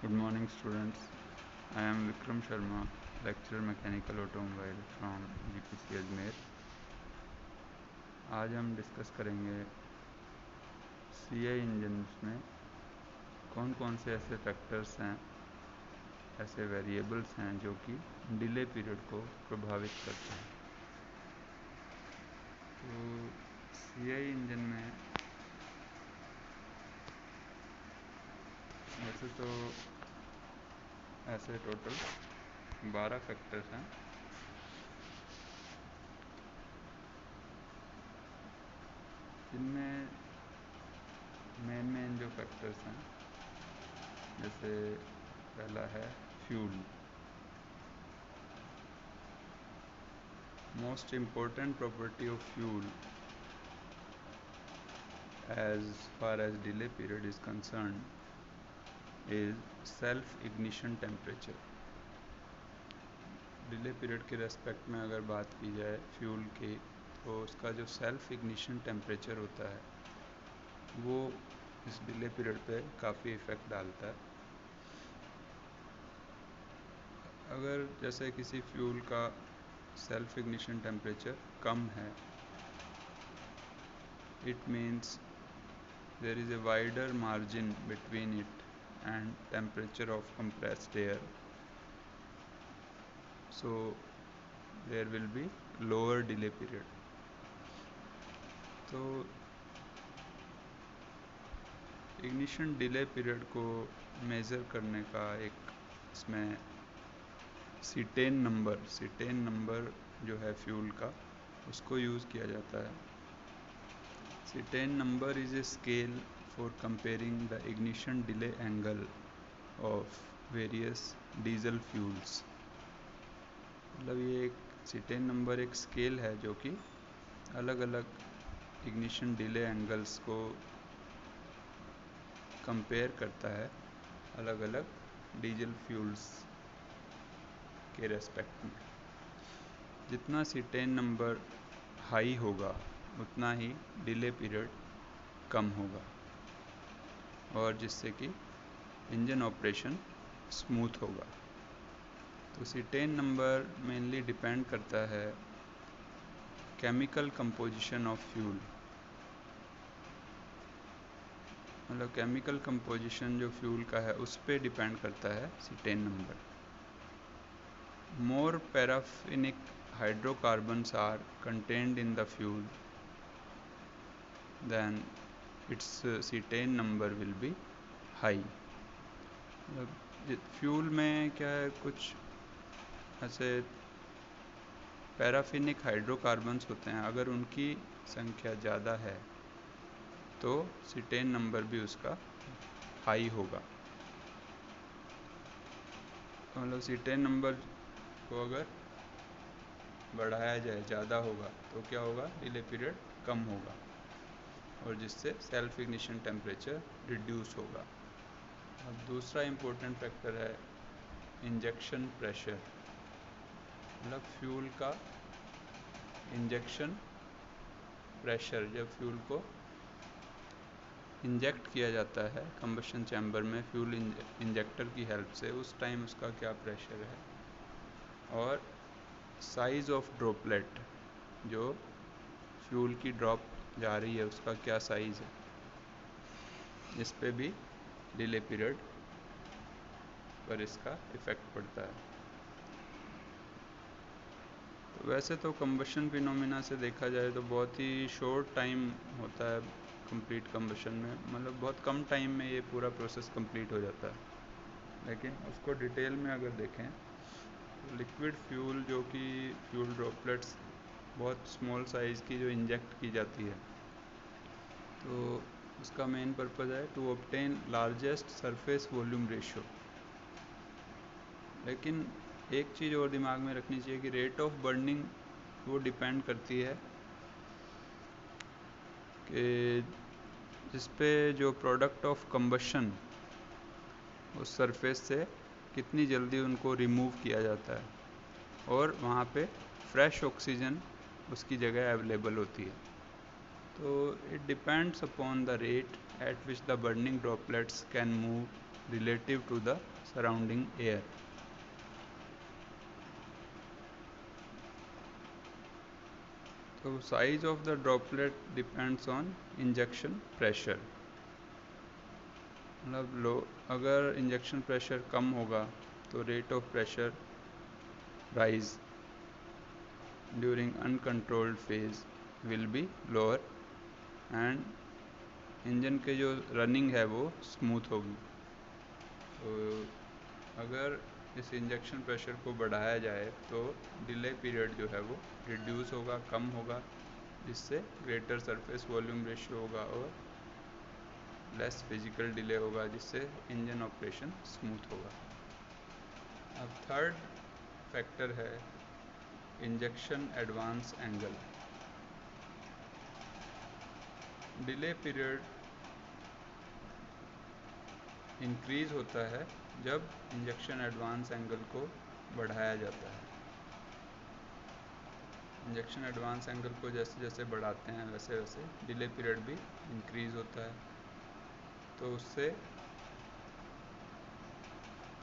Good morning, students. I am Vikram Sharma, lecturer Mechanical Automobile from GPC Ajmer. आज हम discuss करेंगे CI engines में कौन कौन से ऐसे फैक्टर्स हैं, ऐसे वेरिएबल्स हैं जो कि डिले पीरियड को प्रभावित करते हैं। तो CI इंजन में वैसे तो ऐसे टोटल 12 फैक्टर्स हैं, जिनमें मेन जो फैक्टर्स हैं, जैसे पहला है fuel. Most important property of fuel as far as delay period is concerned is self ignition temperature। Delay period के रेस्पेक्ट में अगर बात की जाए फ्यूल की, तो उसका जो सेल्फ इग्निशन टेम्परेचर होता है वो इस डिले पीरियड पे काफ़ी इफ़ेक्ट डालता है। अगर जैसे किसी फ्यूल का सेल्फ इग्निशन टेम्परेचर कम है, it means there is a wider margin between it and temperature of compressed air, so there will be lower delay period। तो इग्निशन डिले पीरियड को मेज़र करने का एक इसमें सीटेन नंबर जो है फ्यूल का, उसको यूज़ किया जाता है। Cetane number is a scale for comparing the ignition delay angle of various diesel fuels. मतलब ये एक सीटेन नंबर एक स्केल है जो कि अलग अलग इग्निशन डिले एंगल्स को कंपेयर करता है अलग अलग डीजल फ्यूल्स के रेस्पेक्ट में। जितना सीटेन नंबर हाई होगा उतना ही डिले पीरियड कम होगा, और जिससे कि इंजन ऑपरेशन स्मूथ होगा। तो सीटेन नंबर मेनली डिपेंड करता है केमिकल कंपोजिशन ऑफ फ्यूल। मतलब केमिकल कंपोजिशन जो फ्यूल का है उस पर डिपेंड करता है cetane number. More paraffinic hydrocarbons are contained in the fuel then its cetane number will be high। Fuel में क्या है, कुछ ऐसे पैराफिनिक हाइड्रोकार्बन्स होते हैं, अगर उनकी संख्या ज़्यादा है तो सीटेन नंबर भी उसका हाई होगा। मतलब सीटेन नंबर को अगर बढ़ाया जाए, ज़्यादा होगा, तो क्या होगा, डिले पीरियड कम होगा, और जिससे सेल्फ इग्निशन टेम्परेचर रिड्यूस होगा। अब दूसरा इम्पोर्टेंट फैक्टर है इंजेक्शन प्रेशर। मतलब फ्यूल का इंजेक्शन प्रेशर, जब फ्यूल को इंजेक्ट किया जाता है कंबशन चैम्बर में फ्यूल इंजेक्टर की हेल्प से, उस टाइम उसका क्या प्रेशर है, और साइज़ ऑफ ड्रॉपलेट, जो फ्यूल की ड्रॉप जा रही है उसका क्या साइज़ है, इस पे भी डिले पीरियड पर इसका इफ़ेक्ट पड़ता है। तो वैसे तो कंबशन फिनोमिना से देखा जाए तो बहुत ही शॉर्ट टाइम होता है कंप्लीट कंबशन में। मतलब बहुत कम टाइम में ये पूरा प्रोसेस कंप्लीट हो जाता है, लेकिन उसको डिटेल में अगर देखें तो लिक्विड फ्यूल, जो कि फ्यूल ड्रॉपलेट्स बहुत स्मॉल साइज़ की जो इंजेक्ट की जाती है, तो उसका मेन पर्पज़ है to obtain largest surface volume ratio. लेकिन एक चीज़ और दिमाग में रखनी चाहिए कि रेट ऑफ बर्निंग वो डिपेंड करती है कि जिस पे जो प्रोडक्ट ऑफ कंबशन उस सरफेस से कितनी जल्दी उनको रिमूव किया जाता है, और वहाँ पे फ्रेश ऑक्सीजन उसकी जगह अवेलेबल होती है। तो it depends upon the rate at which the burning droplets can move relative to the surrounding air. So size of the droplet depends on injection pressure. मतलब लो अगर इंजेक्शन प्रेशर कम होगा तो rate of pressure rise during uncontrolled phase will be lower and engine के जो running है वो smooth होगी. तो अगर इस इंजेक्शन प्रेशर को बढ़ाया जाए तो डिले पीरियड जो है वो रिड्यूस होगा, कम होगा, जिससे ग्रेटर सरफेस वॉल्यूम रेशियो होगा और लेस फिजिकल डिले होगा, जिससे इंजन ऑपरेशन स्मूथ होगा. अब थर्ड फैक्टर है injection advance angle. Delay period increase होता है जब इंजेक्शन एडवांस एंगल को बढ़ाया जाता है. इंजेक्शन एडवांस एंगल को जैसे जैसे बढ़ाते हैं वैसे वैसे डिले पीरियड भी इंक्रीज होता है. तो उससे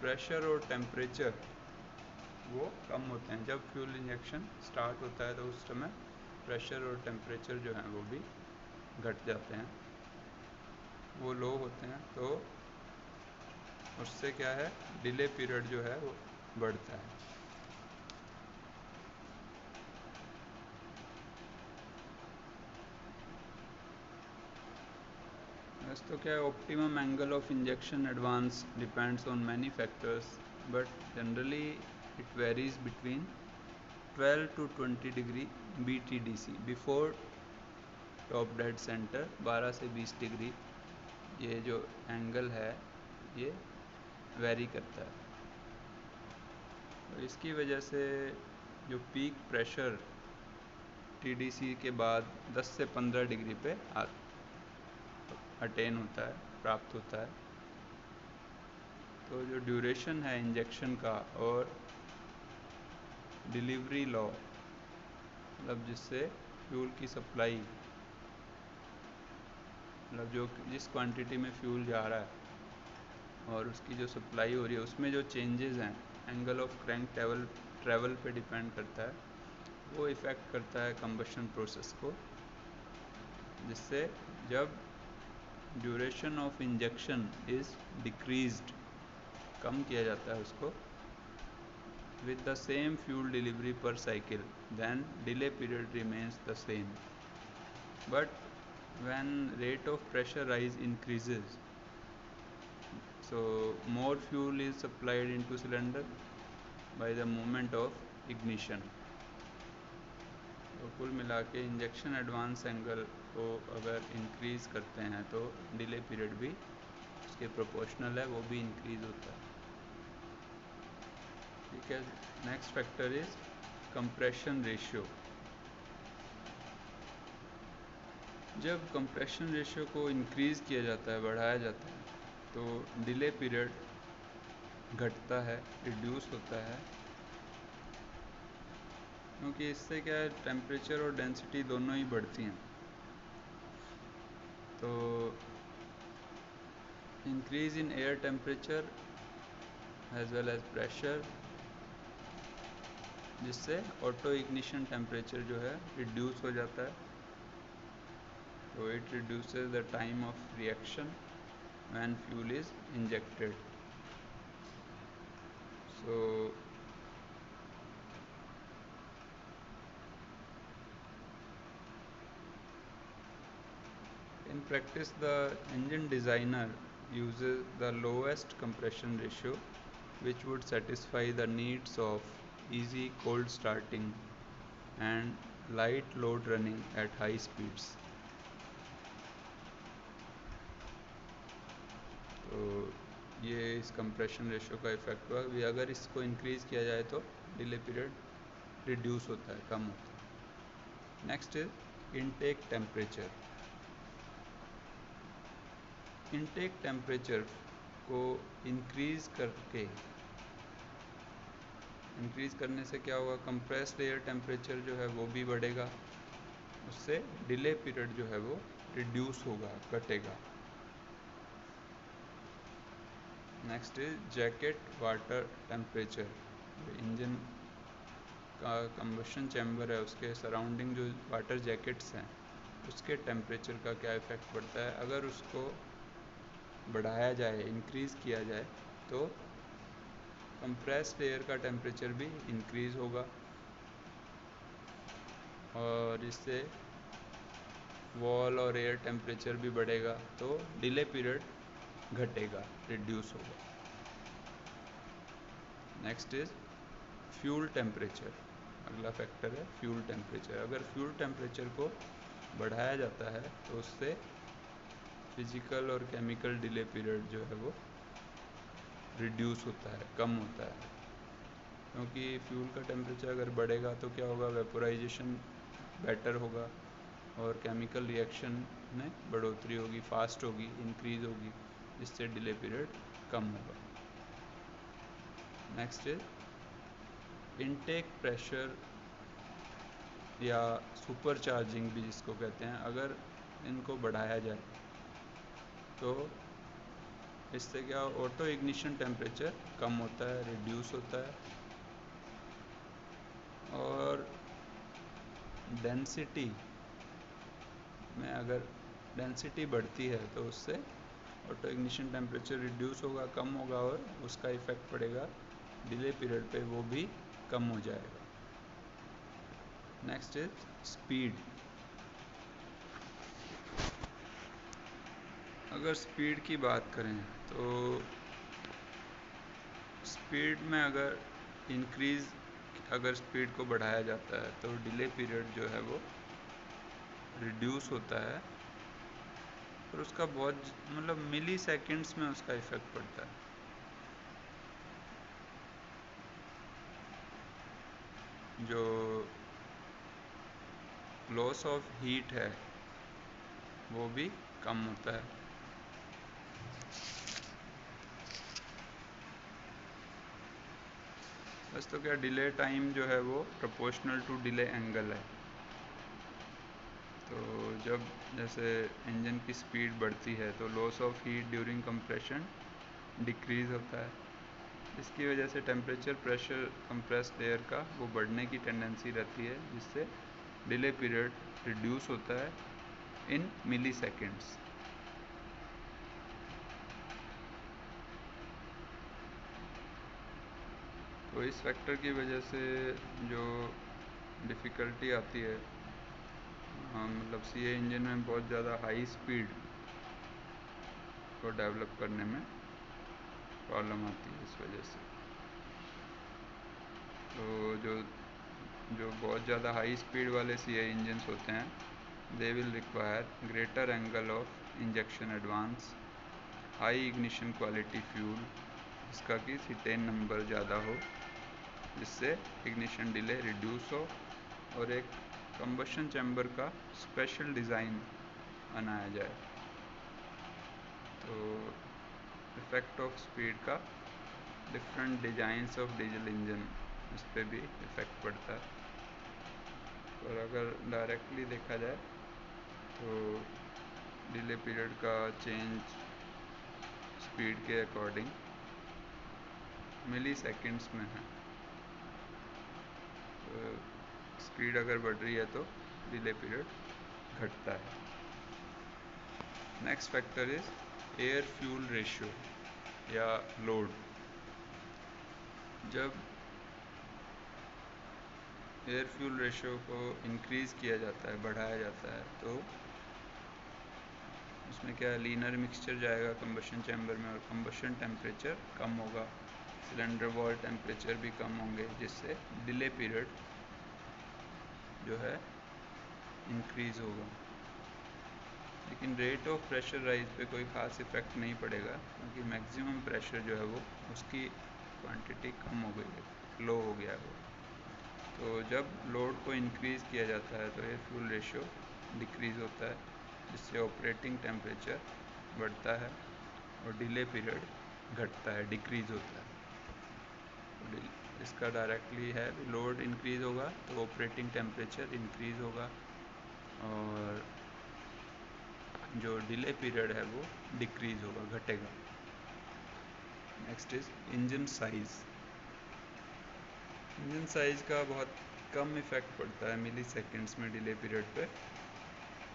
प्रेशर और टेम्परेचर वो कम होते हैं. जब फ्यूल इंजेक्शन स्टार्ट होता है तो उस समय प्रेशर और टेम्परेचर जो हैं वो भी घट जाते हैं, वो लो होते हैं. तो उससे क्या है, डिले पीरियड जो है वो बढ़ता है. बस तो क्या है, optimum angle of injection advance depends on many factors but generally it varies between 12 to 20 degree BTDC before top dead centre. 12 से 20 डिग्री ये जो एंगल है ये वेरी करता है. तो इसकी वजह से जो पीक प्रेशर TDC के बाद 10 से 15 डिग्री पे अटेन होता है, प्राप्त होता है. तो जो ड्यूरेशन है इंजेक्शन का और डिलीवरी लॉ, मतलब जिससे फ्यूल की सप्लाई, मतलब जो जिस क्वांटिटी में फ्यूल जा रहा है और उसकी जो सप्लाई हो रही है उसमें जो चेंजेस हैं एंगल ऑफ क्रैंक ट्रैवल पे डिपेंड करता है. वो इफ़ेक्ट करता है कंबशन प्रोसेस को, जिससे जब duration of injection is decreased, कम किया जाता है उसको, with the same fuel delivery per cycle, then delay period remains the same. But when rate of pressure rise increases, so more fuel is supplied into cylinder by the moment of ignition. तो कुल मिला के injection advance angle को अगर increase करते हैं तो delay period भी उसके प्रोपोर्शनल है, वो भी इंक्रीज होता है. ठीक है. Next factor is compression ratio. जब कंप्रेशन रेशियो को इंक्रीज़ किया जाता है, बढ़ाया जाता है, तो डिले पीरियड घटता है, रिड्यूस होता है, क्योंकि इससे क्या है, टेम्परेचर और डेंसिटी दोनों ही बढ़ती हैं. तो increase in air temperature as well as pressure, जिससे ऑटो इग्निशन टेम्परेचर जो है रिड्यूस हो जाता है. तो it reduces the time of reaction when fuel is injected. So in practice the engine designer uses the lowest compression ratio which would satisfy the needs of easy cold starting and light load running at high speeds. तो ये इस compression ratio का effect हुआ कि अगर इसको increase किया जाए तो डिले पीरियड रिड्यूस होता है, कम होता है. Next is intake temperature. Intake temperature को इंक्रीज़ करने से क्या होगा, कंप्रेस्ड एयर टेम्परेचर जो है वो भी बढ़ेगा, उससे डिले पीरियड जो है वो रिड्यूस होगा, घटेगा. Next is jacket water temperature. Engine का कंबशन चैम्बर है उसके सराउंडिंग जो वाटर जैकेट्स हैं उसके टेम्परेचर का क्या इफ़ेक्ट पड़ता है। अगर उसको बढ़ाया जाए, इंक्रीज़ किया जाए, तो कंप्रेस्ड एयर का टेम्परेचर भी इंक्रीज़ होगा और इससे वॉल और एयर टेम्परेचर भी बढ़ेगा, तो डिले पीरियड घटेगा, रिड्यूस होगा। Next is fuel temperature. अगला फैक्टर है फ्यूल टेम्परेचर। अगर फ्यूल टेम्परेचर को बढ़ाया जाता है तो उससे फिजिकल और केमिकल डिले पीरियड जो है वो रिड्यूस होता है, कम होता है। क्योंकि फ्यूल का टेम्परेचर अगर बढ़ेगा तो क्या होगा, वेपोराइजेशन बेटर होगा और केमिकल रिएक्शन में बढ़ोतरी होगी, फास्ट होगी, इंक्रीज होगी, जिससे डिले पीरियड कम होगा। नेक्स्ट इज इनटेक प्रेशर या सुपर चार्जिंग भी जिसको कहते हैं। अगर इनको बढ़ाया जाए तो इससे क्या, ऑटो इग्निशन टेम्परेचर कम होता है, रिड्यूस होता है और डेंसिटी में अगर डेंसिटी बढ़ती है तो उससे ऑटो इग्निशन टेम्परेचर रिड्यूस होगा, कम होगा और उसका इफ़ेक्ट पड़ेगा डिले पीरियड पे, वो भी कम हो जाएगा। Next is speed. अगर स्पीड की बात करें तो स्पीड में अगर स्पीड को बढ़ाया जाता है तो डिले पीरियड जो है वो रिड्यूस होता है और उसका बहुत मिली सेकेंड्स में उसका इफ़ेक्ट पड़ता है। जो लॉस ऑफ हीट है वो भी कम होता है। बस तो क्या, डिले टाइम जो है वो प्रोपोर्शनल टू डिले एंगल है। तो जब जैसे इंजन की स्पीड बढ़ती है तो loss of heat during compression decrease होता है। इसकी वजह से टेम्परेचर, प्रेशर कंप्रेस्ड एयर का वो बढ़ने की टेंडेंसी रहती है, जिससे डिले पीरियड रिड्यूस होता है इन मिली सेकेंड्स। तो इस फैक्टर की वजह से जो डिफ़िकल्टी आती है, सीए इंजन में बहुत ज़्यादा हाई स्पीड को डेवलप करने में प्रॉब्लम आती है इस वजह से। तो जो बहुत ज़्यादा हाई स्पीड वाले सीए इंजन्स होते हैं, they will require greater angle of injection advance, high ignition quality fuel, इसका कि सीटेन नंबर ज़्यादा हो जिससे इग्निशन डिले रिड्यूस हो, और एक कंबशन चैम्बर का स्पेशल डिज़ाइन बनाया जाए। तो इफ़ेक्ट ऑफ स्पीड का different designs of diesel engine, इस पर भी इफ़ेक्ट पड़ता है। और अगर डायरेक्टली देखा जाए तो डिले पीरियड का चेंज स्पीड के अकॉर्डिंग मिली सेकेंड्स में है। तो स्पीड अगर बढ़ रही है तो डिले पीरियड घटता है। Next factor is air fuel ratio या लोड। जब एयर फ्यूल रेशियो को इंक्रीज़ किया जाता है, बढ़ाया जाता है, तो उसमें क्या है, लीनर मिक्सचर जाएगा कंबशन चैम्बर में और कंबशन टेम्परेचर कम होगा, सिलेंडर वॉल टेम्परेचर भी कम होंगे, जिससे डिले पीरियड जो है इंक्रीज़ होगा। लेकिन रेट ऑफ प्रेशर राइज पे कोई ख़ास इफ़ेक्ट नहीं पड़ेगा, क्योंकि मैक्सिमम प्रेशर जो है वो उसकी क्वांटिटी कम हो गई है, लो हो गया है वो। तो जब लोड को इंक्रीज़ किया जाता है तो एयर फ्यूल रेशियो डिक्रीज़ होता है, जिससे ऑपरेटिंग टेम्परेचर बढ़ता है और डिले पीरियड घटता है, डिक्रीज़ होता है। इसका डायरेक्टली है, लोड इंक्रीज़ होगा तो ऑपरेटिंग टेम्परेचर इंक्रीज़ होगा और जो डिले पीरियड है वो डिक्रीज़ होगा, घटेगा। Next is engine size. Engine size का बहुत कम इफेक्ट पड़ता है मिली सेकेंड्स में डिले पीरियड पे,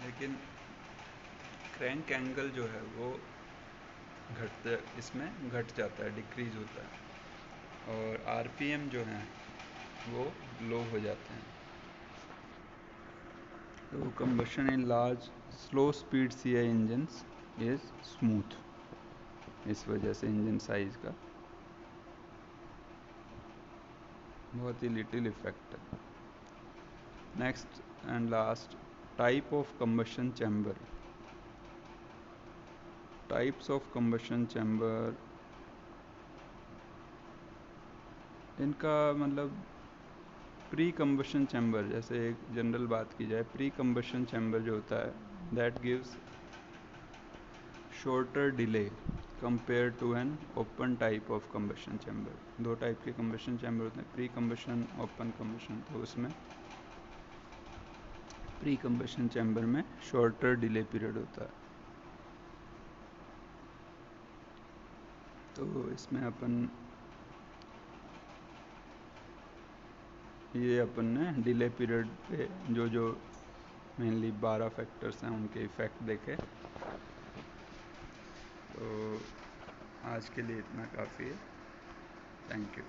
लेकिन क्रैंक एंगल जो है वो इसमें घट जाता है, डिक्रीज होता है, और आरपीएम जो हैं वो लो हो जाते हैं। तो combustion in large slow speed CI engines is smooth, इस वजह से इंजन साइज का बहुत ही लिटिल इफेक्ट है। Next and last, type of combustion chamber. Types of combustion chamber, इनका मतलब प्री कंबशन चैम्बर, जैसे एक जनरल बात की जाए, प्री कंबशन चैम्बर जो होता है that gives shorter delay compare to an open type of combustion chamber. दो टाइप के कंबशन चैम्बर होते हैं, प्री कंबशन, ओपन कंबशन। तो उसमें प्री कंबशन चैम्बर में शॉर्टर डिले पीरियड होता है। तो इसमें अपन ने डिले पीरियड पे जो मेनली 12 फैक्टर्स हैं उनके इफ़ेक्ट देखे। तो आज के लिए इतना काफ़ी है। Thank you.